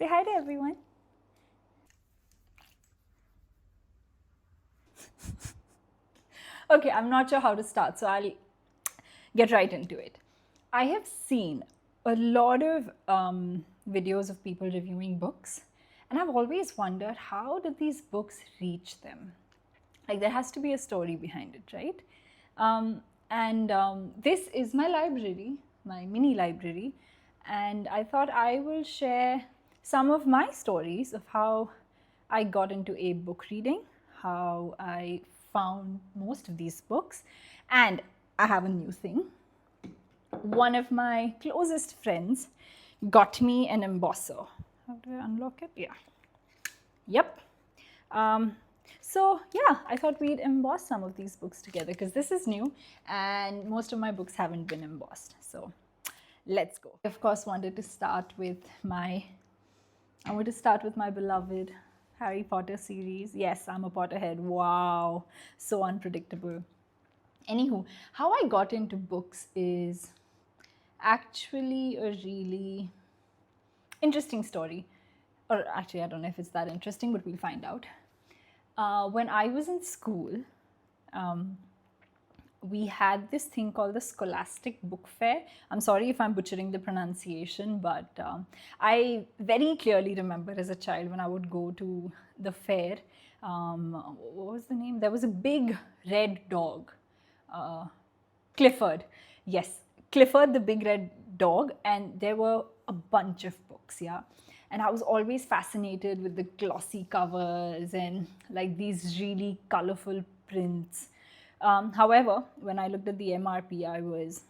Say hi to everyone. Okay, I'm not sure how to start, so I'll get right into it. I have seen a lot of videos of people reviewing books, and I've always wondered, how did these books reach them? Like, there has to be a story behind it, right? This is my library, my mini library, and I thought I will share some of my stories of how I got into a book reading, how I found most of these books, and I have a new thing. One of my closest friends got me an embosser. How do I unlock it? Yeah. Yep. So yeah, I thought we'd emboss some of these books together because this is new and most of my books haven't been embossed. So let's go. I of course wanted to start with my beloved Harry Potter series. Yes, I'm a Potterhead. Wow, so unpredictable. Anywho, how I got into books is actually a really interesting story. Or actually, I don't know if it's that interesting, but we'll find out. When I was in school, we had this thing called the Scholastic Book Fair. I'm sorry if I'm butchering the pronunciation, but I very clearly remember as a child when I would go to the fair. What was the name? There was a big red dog, Clifford. Yes, Clifford the big red dog, and there were a bunch of books, yeah. And I was always fascinated with the glossy covers and like these really colorful prints. However, when I looked at the MRP, I was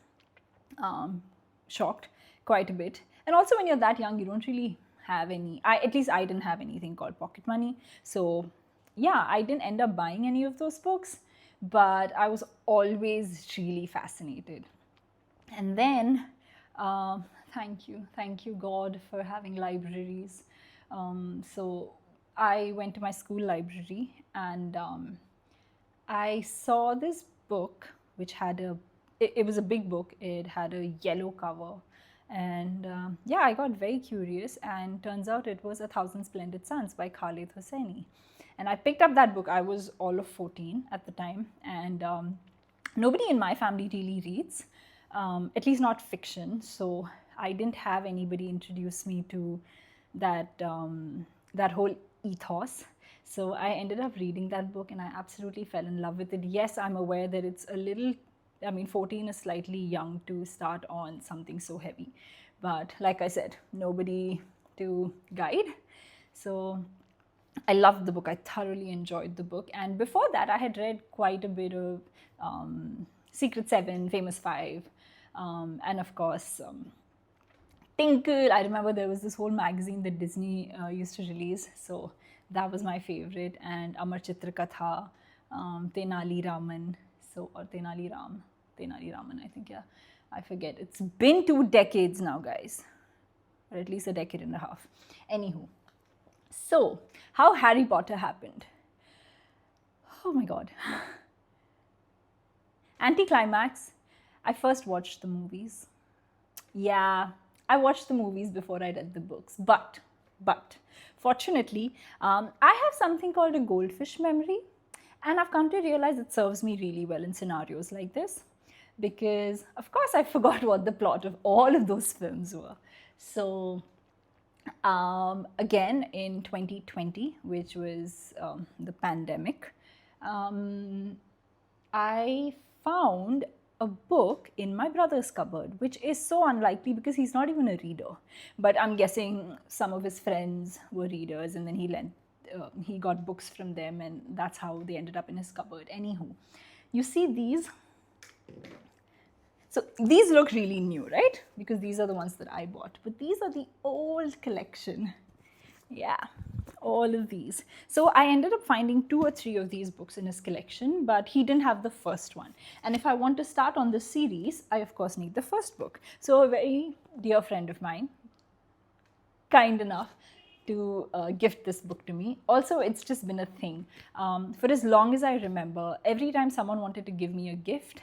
shocked quite a bit. And also, when you're that young, you don't really have any, at least I didn't have anything called pocket money. So, yeah, I didn't end up buying any of those books, but I was always really fascinated. And then, thank you, God, for having libraries. So, I went to my school library and I saw this book which had it was a big book. It had a yellow cover. And yeah, I got very curious, and turns out it was A Thousand Splendid Suns by Khaled Hosseini. And I picked up that book. I was all of 14 at the time, and nobody in my family really reads, at least not fiction. So I didn't have anybody introduce me to that whole ethos. So I ended up reading that book and I absolutely fell in love with it. Yes, I'm aware that it's a little, 14 is slightly young to start on something so heavy. But like I said, nobody to guide. So I loved the book. I thoroughly enjoyed the book. And before that, I had read quite a bit of Secret Seven, Famous Five, and of course, Tinkle. I remember there was this whole magazine that Disney used to release. So that was my favorite. And Amar Chitra Katha, Tenali Raman, or Tenali Raman, I think, yeah. I forget. It's been 2 decades now, guys, or at least a decade and a half. Anywho, so how Harry Potter happened. Oh my God. Anticlimax, I first watched the movies. Yeah, I watched the movies before I read the books, but fortunately, I have something called a goldfish memory, and I've come to realize it serves me really well in scenarios like this, because of course I forgot what the plot of all of those films were. So again in 2020, which was the pandemic, I found a book in my brother's cupboard, which is so unlikely because he's not even a reader. But I'm guessing some of his friends were readers, and then he got books from them, and that's how they ended up in his cupboard. Anywho, you see these. So these look really new, right? Because these are the ones that I bought. But these are the old collection. Yeah, all of these. So I ended up finding 2 or 3 of these books in his collection, but he didn't have the first one. And if I want to start on the series, I of course need the first book. So a very dear friend of mine, kind enough to gift this book to me. Also, it's just been a thing. For as long as I remember, every time someone wanted to give me a gift,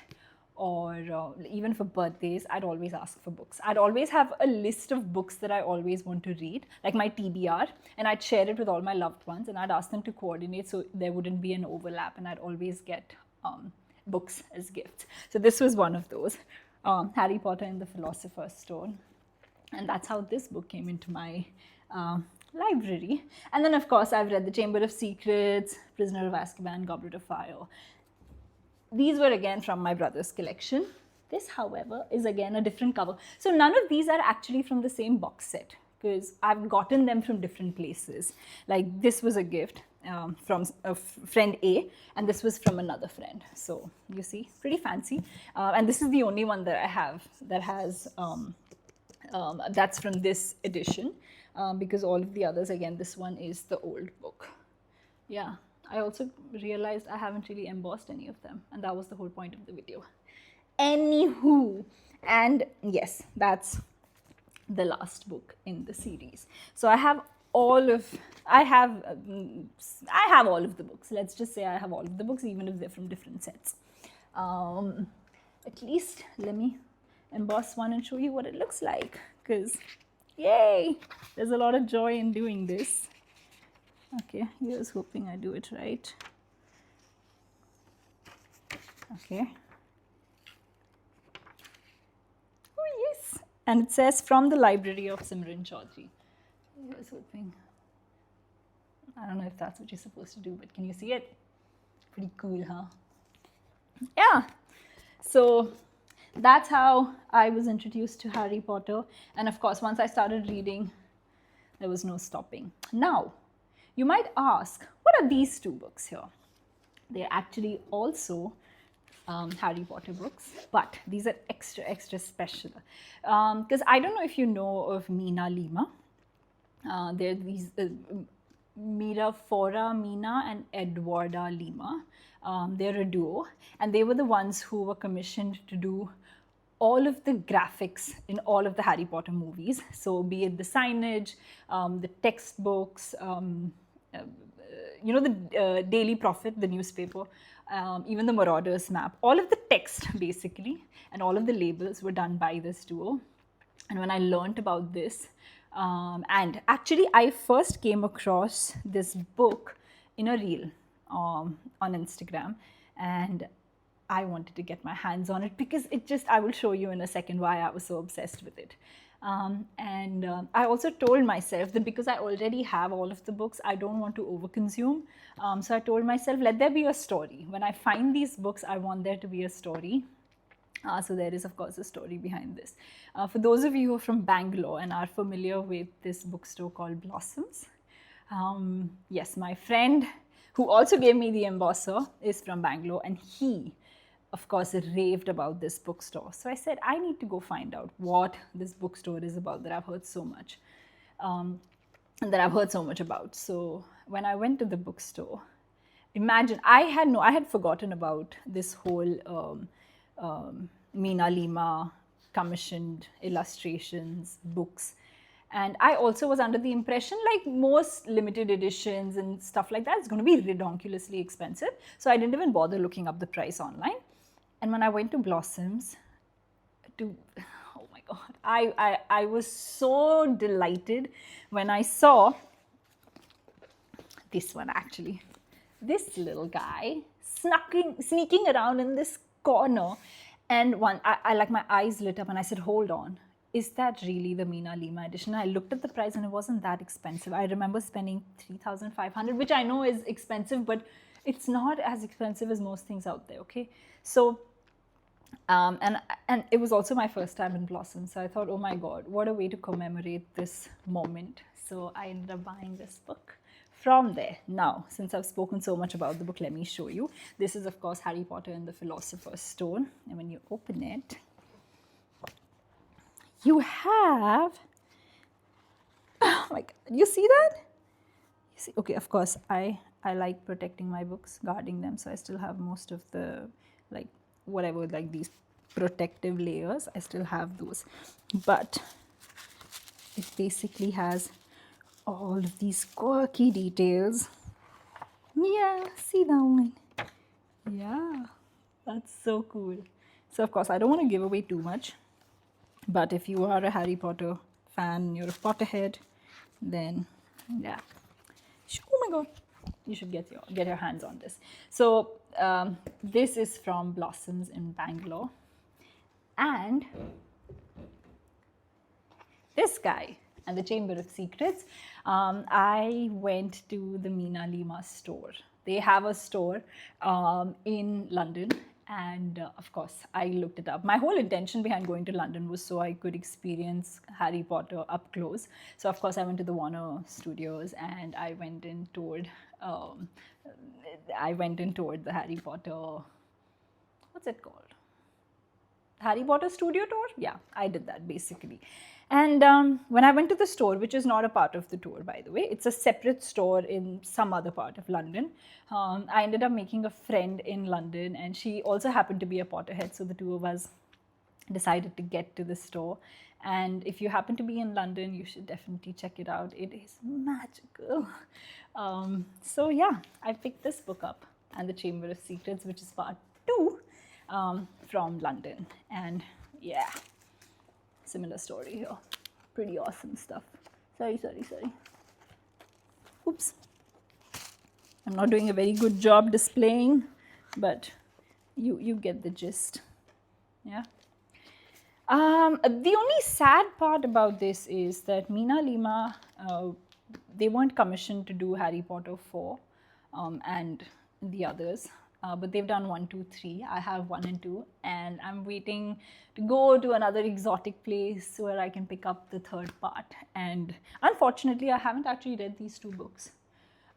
or even for birthdays, I'd always ask for books. I'd always have a list of books that I always want to read, like my TBR, and I'd share it with all my loved ones, and I'd ask them to coordinate so there wouldn't be an overlap, and I'd always get books as gifts. So this was one of those, Harry Potter and the Philosopher's Stone. And that's how this book came into my library. And then, of course, I've read The Chamber of Secrets, Prisoner of Azkaban, Goblet of Fire. These were again from my brother's collection. This, however, is again a different cover. So none of these are actually from the same box set, because I've gotten them from different places. Like this was a gift from a friend A, and this was from another friend. So you see, pretty fancy. And this is the only one that I have that has, that's from this edition, because all of the others, again, this one is the old book. Yeah. I also realized I haven't really embossed any of them, and that was the whole point of the video. Anywho, and yes, that's the last book in the series. So I have all of the books. Let's just say I have all of the books, even if they're from different sets. At least let me emboss one and show you what it looks like, because yay, there's a lot of joy in doing this. Okay, here's hoping I do it right. Okay. Oh yes, and it says from the library of Simran Chaudhary. Here's hoping. I don't know if that's what you're supposed to do, but can you see it? Pretty cool, huh? Yeah. So that's how I was introduced to Harry Potter. And of course, once I started reading, there was no stopping. Now, you might ask, what are these two books here? They're actually also Harry Potter books, but these are extra special. Because I don't know if you know of MinaLima. There are these Mina and Edwarda Lima. They're a duo, and they were the ones who were commissioned to do all of the graphics in all of the Harry Potter movies. So be it the signage, the textbooks, the Daily Prophet, the newspaper, even the Marauders map, all of the text basically, and all of the labels were done by this duo. And when I learned about this, and actually I first came across this book in a reel on Instagram, and I wanted to get my hands on it because it just, I will show you in a second why I was so obsessed with it. I also told myself that because I already have all of the books, I don't want to overconsume. So I told myself, let there be a story. When I find these books, I want there to be a story. So there is, of course, a story behind this. For those of you who are from Bangalore and are familiar with this bookstore called Blossoms, yes, my friend who also gave me the embosser is from Bangalore, and he, of course, raved about this bookstore. So I said, I need to go find out what this bookstore is about that I've heard so much, about. So when I went to the bookstore, imagine, I had forgotten about this whole MinaLima commissioned illustrations, books. And I also was under the impression, like most limited editions and stuff like that, it's going to be ridiculously expensive. So I didn't even bother looking up the price online. And when I went to Blossoms, oh my God, I was so delighted when I saw this one actually. This little guy sneaking around in this corner. And I like, my eyes lit up and I said, hold on, is that really the MinaLima edition? I looked at the price and it wasn't that expensive. I remember spending $3,500, which I know is expensive, but it's not as expensive as most things out there, okay? So, and it was also my first time in Blossom. So I thought, oh my God, what a way to commemorate this moment. So I ended up buying this book from there. Now, since I've spoken so much about the book, let me show you. This is, of course, Harry Potter and the Philosopher's Stone. And when you open it, you have, oh my God, you see that? You see, okay, of course, I like protecting my books, guarding them. So I still have most of the, like, whatever, like these protective layers, I still have those. But it basically has all of these quirky details. Yeah, see that one? Yeah, that's so cool. So of course, I don't want to give away too much, but if you are a Harry Potter fan, you're a Potterhead, then yeah. Oh my god, you should get your hands on this. So this is from Blossoms in Bangalore, and this guy and the Chamber of Secrets. I went to the MinaLima store. They have a store in London, and of course, I looked it up. My whole intention behind going to London was so I could experience Harry Potter up close. So, of course, I went to the Warner Studios and I went in toward. I went in toward the Harry Potter. What's it called? Harry Potter studio tour? Yeah, I did that basically. And when I went to the store, which is not a part of the tour, by the way, it's a separate store in some other part of London. I ended up making a friend in London, and she also happened to be a Potterhead. So the two of us decided to get to the store. And if you happen to be in London, you should definitely check it out. It is magical. So yeah, I picked this book up, and the Chamber of Secrets, which is part 2 from London. And yeah, similar story here. Pretty awesome stuff. Sorry. Oops. I'm not doing a very good job displaying, but you get the gist. Yeah. The only sad part about this is that MinaLima, they weren't commissioned to do Harry Potter 4 and the others. But they've done 1, 2, 3. I have 1 and 2, and I'm waiting to go to another exotic place where I can pick up the 3rd part. And unfortunately, I haven't actually read these 2 books.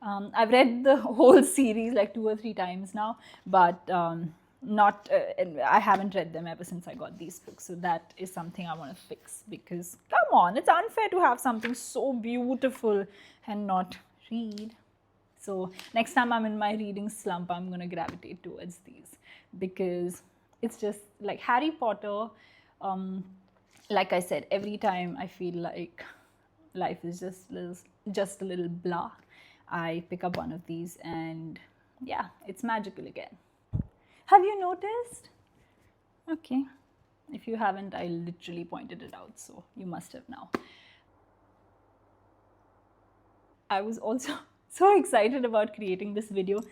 I've read the whole series like 2 or 3 times now, but I haven't read them ever since I got these books. So that is something I want to fix, because come on, it's unfair to have something so beautiful and not read. So next time I'm in my reading slump, I'm going to gravitate towards these, because it's just like Harry Potter. Like I said, every time I feel like life is just a little blah, I pick up one of these, and yeah, it's magical again. Have you noticed? Okay. If you haven't, I literally pointed it out, so you must have now. I was also so excited about creating this video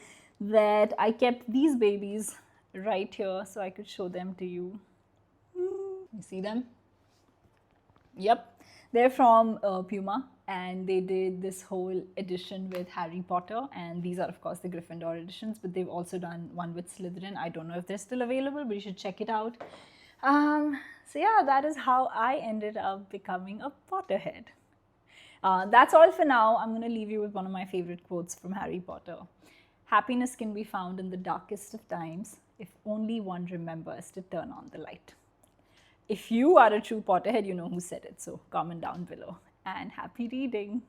that I kept these babies right here so I could show them to you. You see them? Yep, they're from Puma, and they did this whole edition with Harry Potter, and these are of course the Gryffindor editions, but they've also done one with Slytherin. I don't know if they're still available, but you should check it out. So yeah, that is how I ended up becoming a Potterhead. That's all for now. I'm going to leave you with one of my favorite quotes from Harry Potter. Happiness can be found in the darkest of times if only one remembers to turn on the light. If you are a true Potterhead, you know who said it, so comment down below. And happy reading!